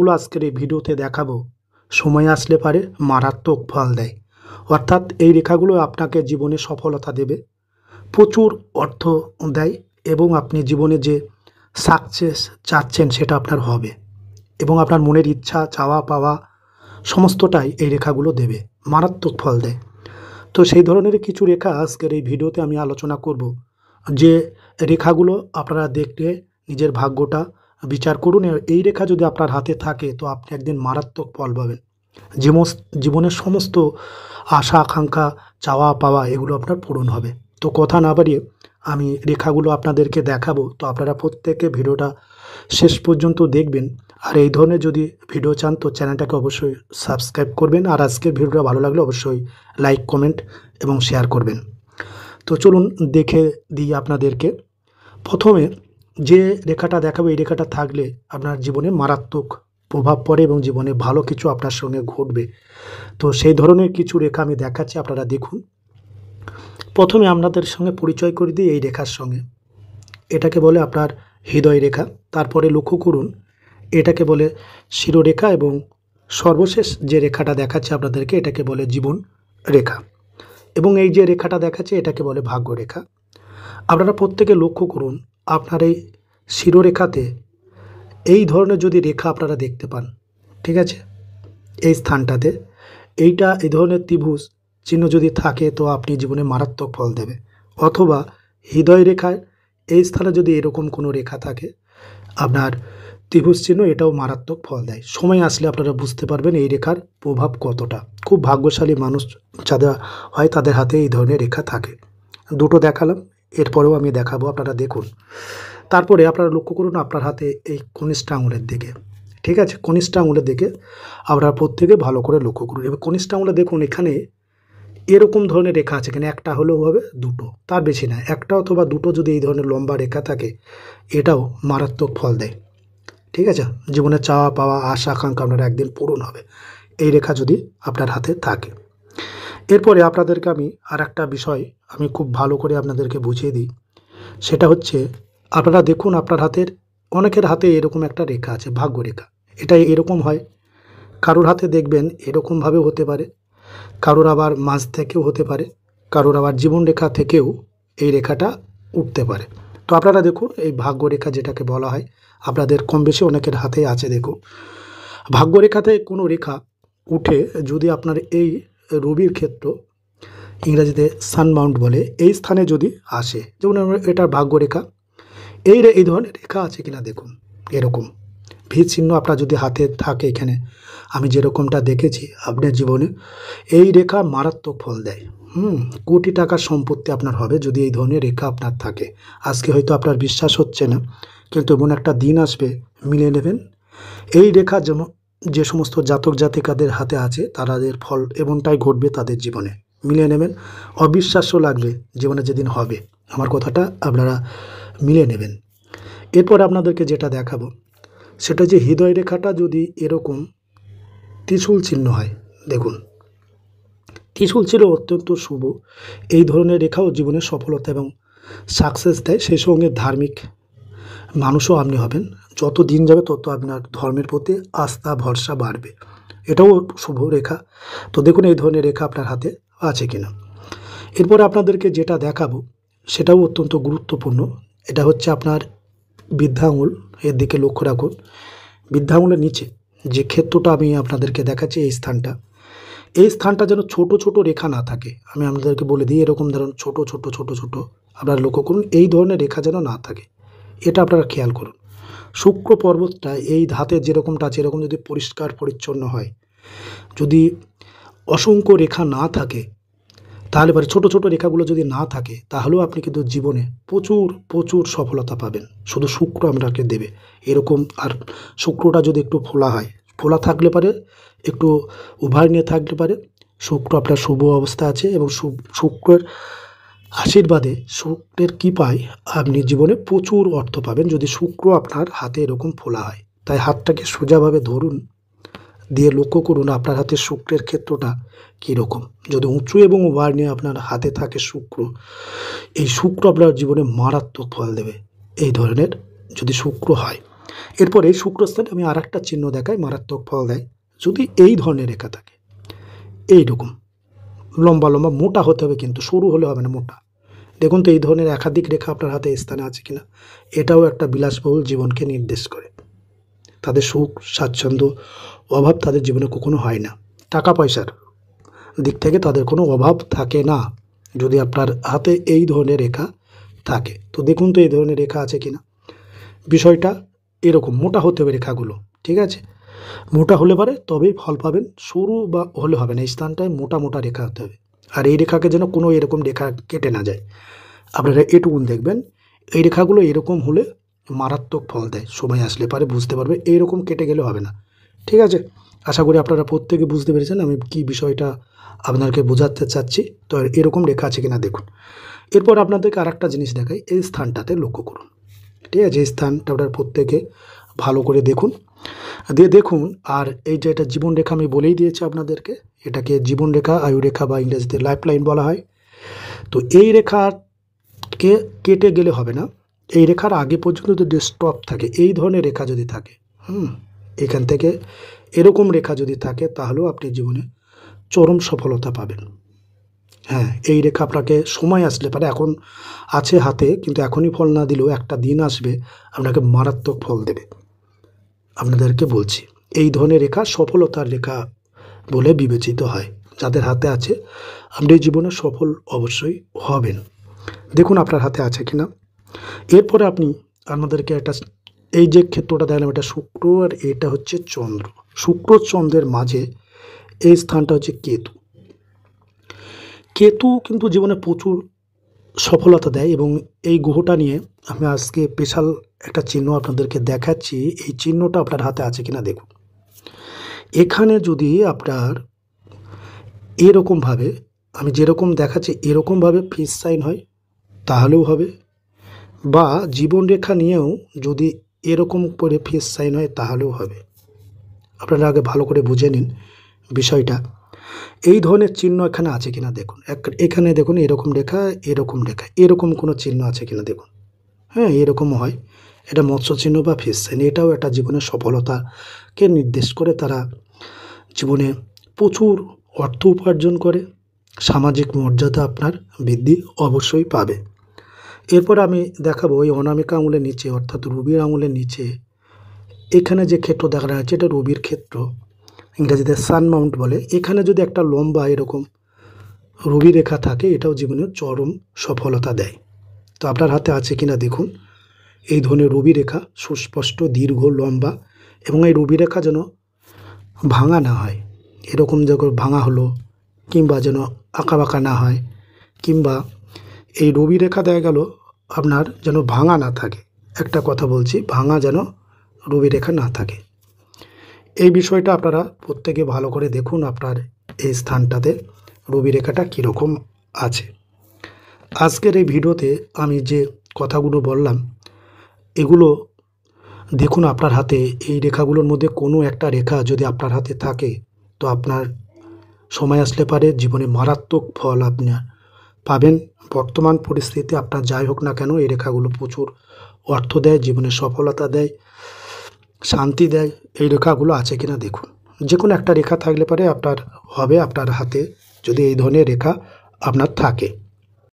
রেখাগুলো আজকের এই ভিডিওতে দেখাবো সময় আসলে পারে মারাত্মক ফল দেয়। অর্থাৎ এই রেখাগুলো আপনাকে জীবনে সফলতা দেবে, প্রচুর অর্থ দেয় এবং আপনি জীবনে যে সাকসেস চাচ্ছেন সেটা আপনার হবে এবং আপনার মনের ইচ্ছা চাওয়া পাওয়া সমস্তটাই এই রেখাগুলো দেবে, মারাত্মক ফল দেয়। তো সেই ধরনের কিছু রেখা আজকের এই ভিডিওতে আমি আলোচনা করব, যে রেখাগুলো আপনারা দেখলে নিজের ভাগ্যটা বিচার করুন। এই রেখা যদি আপনার হাতে থাকে তো আপনি একদিন মারাত্মক ফল পাবেন। জীবনের সমস্ত আশা আকাঙ্ক্ষা চাওয়া পাওয়া এগুলো আপনার পূরণ হবে। তো কথা না বাড়িয়ে আমি রেখাগুলো আপনাদেরকে দেখাবো, তো আপনারা প্রত্যেকে ভিডিওটা শেষ পর্যন্ত দেখবেন। আর এই ধরনের যদি ভিডিও চান তো চ্যানেলটাকে অবশ্যই সাবস্ক্রাইব করবেন, আর আজকের ভিডিওটা ভালো লাগলে অবশ্যই লাইক কমেন্ট এবং শেয়ার করবেন। তো চলুন দেখে দিই আপনাদেরকে। প্রথমে যে রেখাটা দেখাবো, এই রেখাটা থাকলে আপনার জীবনে মারাত্মক প্রভাব পড়ে এবং জীবনে ভালো কিছু আপনার সঙ্গে ঘটবে। তো সেই ধরনের কিছু রেখা আমি দেখাচ্ছি, আপনারা দেখুন। প্রথমে আপনাদের সঙ্গে পরিচয় করে দিই এই রেখার সঙ্গে। এটাকে বলে আপনার হৃদয় রেখা, তারপরে লক্ষ্য করুন এটাকে বলে শিরোরেখা, এবং সর্বশেষ যে রেখাটা দেখাচ্ছে আপনাদেরকে এটাকে বলে জীবন রেখা, এবং এই যে রেখাটা দেখাচ্ছে এটাকে বলে ভাগ্য রেখা। আপনারা প্রত্যেকে লক্ষ্য করুন আপনার এই শিরোরেখাতে এই ধরনের যদি রেখা আপনারা দেখতে পান, ঠিক আছে, এই স্থানটাতে এই ধরনের ত্রিভুজ চিহ্ন যদি থাকে তো আপনি জীবনে মারাত্মক ফল দেবে। অথবা হৃদয় রেখায় এই স্থানে যদি এরকম কোনো রেখা থাকে আপনার ত্রিভুজ চিহ্ন, এটাও মারাত্মক ফল দেয়। সময় আসলে আপনারা বুঝতে পারবেন এই রেখার প্রভাব কতটা। খুব ভাগ্যশালী মানুষ যারা হয় তাদের হাতে এই ধরনের রেখা থাকে। দুটো দেখালাম, এরপরেও আমি দেখাবো, আপনারা দেখুন। তারপরে আপনারা লক্ষ্য করুন আপনার হাতে এই কনিষ্ঠ আঙুলের দিকে, ঠিক আছে, কনিষ্ঠ আঙুলের দিকে আপনারা প্রত্যেকে ভালো করে লক্ষ্য করুন। এবার কনিষ্ঠ আঙুলে দেখুন এখানে এরকম ধরনের রেখা আছে, এখানে একটা হলেও হবে, দুটো, তার বেশি না, একটা অথবা দুটো যদি এই ধরনের লম্বা রেখা থাকে এটাও মারাত্মক ফল দেয়, ঠিক আছে। জীবনে চাওয়া পাওয়া আশা আকাঙ্ক্ষা আপনার একদিন পূরণ হবে এই রেখা যদি আপনার হাতে থাকে। এরপরে আপনাদেরকে আমি আর একটা বিষয় আমি খুব ভালো করে আপনাদেরকে বুঝিয়ে দিই, সেটা হচ্ছে আপনারা দেখুন আপনার হাতের অনেকের হাতে এরকম একটা রেখা আছে, ভাগ্য রেখা। এটা এরকম হয়, কারোর হাতে দেখবেন এরকমভাবেও হতে পারে, কারোর আবার মাঝ থেকেও হতে পারে, কারোর আবার জীবন রেখা থেকেও এই রেখাটা উঠতে পারে। তো আপনারা দেখুন এই ভাগ্য রেখা যেটাকে বলা হয় আপনাদের কম বেশি অনেকের হাতে আছে। দেখুন ভাগ্য রেখাতে কোনো রেখা উঠে যদি আপনার এই রবির ক্ষেত্র, ইংরেজিতে সানমাউন্ট বলে, এই স্থানে যদি আসে, যেমন এটার ভাগ্য রেখা, এই ধরনের রেখা আছে কিনা দেখুন। এরকম ভি চিহ্ন আপনার যদি হাতে থাকে এখানে, আমি যেরকমটা দেখেছি আপনার জীবনে, এই রেখা মারাত্মক ফল দেয়। কোটি টাকার সম্পত্তি আপনার হবে যদি এই ধরনের রেখা আপনার থাকে। আজকে হয়তো আপনার বিশ্বাস হচ্ছে না, কিন্তু এমন একটা দিন আসবে মিলে নেবেন। এই রেখা যেমন যে সমস্ত জাতক জাতিকাদের হাতে আছে তাদের ফল এমনটাই ঘটবে তাদের জীবনে, মিলিয়ে নেবেন। অবিশ্বাস্য লাগবে জীবনে যেদিন হবে, আমার কথাটা আপনারা মিলিয়ে নেবেন। এরপর আপনাদেরকে যেটা দেখাবো সেটা যে হৃদয় রেখাটা যদি এরকম ত্রিশূল চিহ্ন হয়, দেখুন ত্রিশূল চিহ্ন অত্যন্ত শুভ। এই ধরনের রেখাও জীবনে সফলতা এবং সাকসেস দেয়, সেই সঙ্গে ধার্মিক মানুষও আপনি হবেন। যত দিন যাবে তত আপনার ধর্মের প্রতি আস্থা ভরসা বাড়বে, এটাও শুভ রেখা। তো দেখুন এই ধরনের রেখা আপনার হাতে আছে কিনা। এরপর আপনাদেরকে যেটা দেখাবো সেটাও অত্যন্ত গুরুত্বপূর্ণ, এটা হচ্ছে আপনার বৃদ্ধা আঙুল। এর দিকে লক্ষ্য রাখুন, বৃদ্ধা আঙুলের নিচে যে ক্ষেত্রটা আমি আপনাদেরকে দেখাচ্ছি, এই স্থানটা যেন ছোট ছোট রেখা না থাকে। আমি আপনাদেরকে বলে দিই, এরকম ধরুন ছোট ছোট ছোট ছোট আপনারা লক্ষ্য করুন, এই ধরনের রেখা যেন না থাকে, এটা আপনারা খেয়াল করুন। শুক্র পর্বতটা এই হাতে যেরকমটা আছে এরকম যদি পরিষ্কার পরিচ্ছন্ন হয়, যদি অসংখ্য রেখা না থাকে, তাহলে পরে ছোটো ছোটো রেখাগুলো যদি না থাকে তাহলেও আপনি কিন্তু জীবনে প্রচুর প্রচুর সফলতা পাবেন। শুধু শুক্র আপনাকে দেবে এরকম। আর শুক্রটা যদি একটু ফোলা হয়, ফোলা থাকলে পারে একটু উভার নিয়ে থাকলে পারে শুক্র আপনার শুভ অবস্থা আছে, এবং শুক্রের আশীর্বাদে, শুক্রের কৃপায় আপনি জীবনে প্রচুর অর্থ পাবেন যদি শুক্র আপনার হাতে এরকম ফোলা হয়। তাই হাতটাকে সোজাভাবে ধরুন, দিয়ে লক্ষ্য করুন আপনার হাতে শুক্রের ক্ষেত্রটা কীরকম। যদি উঁচু এবং ওভার নিয়ে আপনার হাতে থাকে শুক্র, এই শুক্র আপনার জীবনে মারাত্মক ফল দেবে এই ধরনের যদি শুক্র হয়। এরপরে শুক্রস্থানে আমি আর একটা চিহ্ন দেখাই, মারাত্মক ফল দেয়। যদি এই ধরনের রেখা থাকে, এইরকম লম্বা লম্বা, মোটা হতে হবে, কিন্তু সরু হলে হবে না, মোটা। দেখুন তো এই ধরনের একাধিক রেখা আপনার হাতে স্থানে আছে কিনা। এটাও একটা বিলাসবহুল জীবনকে নির্দেশ করে। তাদের সুখ স্বাচ্ছন্দ্য অভাব তাদের জীবনে কখনো হয় না। টাকা পয়সার দিক থেকে তাদের কোনো অভাব থাকে না যদি আপনার হাতে এই ধরনের রেখা থাকে। তো দেখুন তো এই ধরনের রেখা আছে কিনা। বিষয়টা এরকম মোটা হতে হবে রেখাগুলো, ঠিক আছে। মোটা হলে পারে তবেই ফল পাবেন, সরু বা হলে হবে না। এই স্থানটায় মোটা মোটা রেখা হতে হবে। আর এই রেখাকে যেন কোনো এরকম রেখা কেটে না যায়। আপনারা এটুকুন দেখবেন, এই রেখাগুলো এরকম হলে মারাত্মক ফল দেয়। সময় আসলে পারে বুঝতে পারবে, এইরকম কেটে গেলে হবে না, ঠিক আছে। আশা করি আপনারা প্রত্যেকে বুঝতে পেরেছেন আমি কি বিষয়টা আপনাদেরকে বোঝাতে চাচ্ছি। তো এরকম রেখা আছে কিনা দেখুন। এরপর আপনাদেরকে আর একটা জিনিস দেখাই, এই স্থানটাতে লক্ষ্য করুন, ঠিক আছে। এই স্থানটা আপনারা প্রত্যেকে ভালো করে দেখুন, দিয়ে দেখুন। আর এই যে এটা জীবনরেখা আমি বলেই দিয়েছি আপনাদেরকে, এটাকে জীবনরেখা, আয়ুরেখা বা ইংরেজিতে লাইফ লাইন বলা হয়। তো এই রেখাকে কেটে গেলে হবে না। এই রেখার আগে পর্যন্ত যদি স্টপ থাকে, এই ধরনের রেখা যদি থাকে, এখান থেকে এরকম রেখা যদি থাকে, তাহলেও আপনি জীবনে চরম সফলতা পাবেন। হ্যাঁ, এই রেখা আপনাকে সময় আসলে পারে, এখন আছে হাতে, কিন্তু এখনই ফল না দিলেও একটা দিন আসবে আপনাকে মারাত্মক ফল দেবে। আপনাদেরকে বলছি, এই ধরনের রেখা সফলতার রেখা বলে বিবেচিত হয়। যাদের হাতে আছে আপনি জীবনে সফল অবশ্যই হবেন। দেখুন আপনার হাতে আছে কিনা। এরপরে আপনি আমাদেরকে একটা, এই যে ক্ষেত্রটা দেখলাম এটা শুক্র, আর এটা হচ্ছে চন্দ্র। শুক্র চন্দ্রের মাঝে এই স্থানটা হচ্ছে কেতু। কেতু কিন্তু জীবনে প্রচুর সফলতা দেয়, এবং এই গ্রহটা নিয়ে আমি আজকে স্পেশাল একটা চিহ্ন আপনাদেরকে দেখাচ্ছি। এই চিহ্নটা আপনার হাতে আছে কিনা দেখুন। এখানে যদি আপনার এরকমভাবে, আমি যেরকম দেখাচ্ছি এরকমভাবে ফিস সাইন হয় তাহলেও হবে, বা জীবনরেখা নিয়েও যদি এরকম করে ফিস সাইন হয় তাহলেও হবে। আপনারা আগে ভালো করে বুঝে নিন বিষয়টা। এই ধরনের চিহ্ন এখানে আছে কিনা দেখুন। এখানে দেখুন এরকম রেখা, এরকম রেখা, এরকম কোনো চিহ্ন আছে কিনা দেখুন। হ্যাঁ, এরকমও হয়। এটা মৎস্য চিহ্ন বা ফিস সাইন। এটাও একটা জীবনের সফলতাকে নির্দেশ করে। তারা জীবনে প্রচুর অর্থ উপার্জন করে, সামাজিক মর্যাদা আপনার বৃদ্ধি অবশ্যই পাবে। এরপর আমি দেখাবো এই অনামিকা আঙুলের নিচে, অর্থাৎ রবির আঙুলের নিচে এখানে যে ক্ষেত্র দেখা যাচ্ছে, এটা রবির ক্ষেত্র, ইংরেজিতে সান মাউন্ট বলে। এখানে যদি একটা লম্বা এরকম রবি রেখা থাকে, এটাও জীবনের চরম সফলতা দেয়। তো আপনার হাতে আছে কিনা দেখুন। এই ধরনের রবি রেখা সুস্পষ্ট, দীর্ঘ, লম্বা, এবং এই রবি রেখা যেন ভাঙা না হয়। এরকম যখন ভাঙা হলো, কিংবা যেন আঁকা বাঁকা না হয়, কিংবা এই রবি রেখা দেখা গেল আপনার যেন ভাঙা না থাকে। একটা কথা বলছি, ভাঙা যেন রবি রেখা না থাকে। এই বিষয়টা আপনারা প্রত্যেকে ভালো করে দেখুন আপনার এই স্থানটাতে রবি রেখাটা কীরকম আছে। আজকের এই ভিডিওতে আমি যে কথাগুলো বললাম, এগুলো দেখুন আপনার হাতে। এই রেখাগুলোর মধ্যে কোনো একটা রেখা যদি আপনার হাতে থাকে, তো আপনার সময় আসলে পারে জীবনে মারাত্মক ফল আপনার পাবেন। বর্তমান পরিস্থিতিতে আপনার যাই হোক না কেন, এই রেখাগুলো প্রচুর অর্থ দেয়, জীবনে সফলতা দেয়, শান্তি দেয়। এই রেখাগুলো আছে কিনা দেখুন। যে কোনো একটা রেখা থাকলে পারে আপনার হবে, আপনার হাতে যদি এই ধরনের রেখা আপনার থাকে।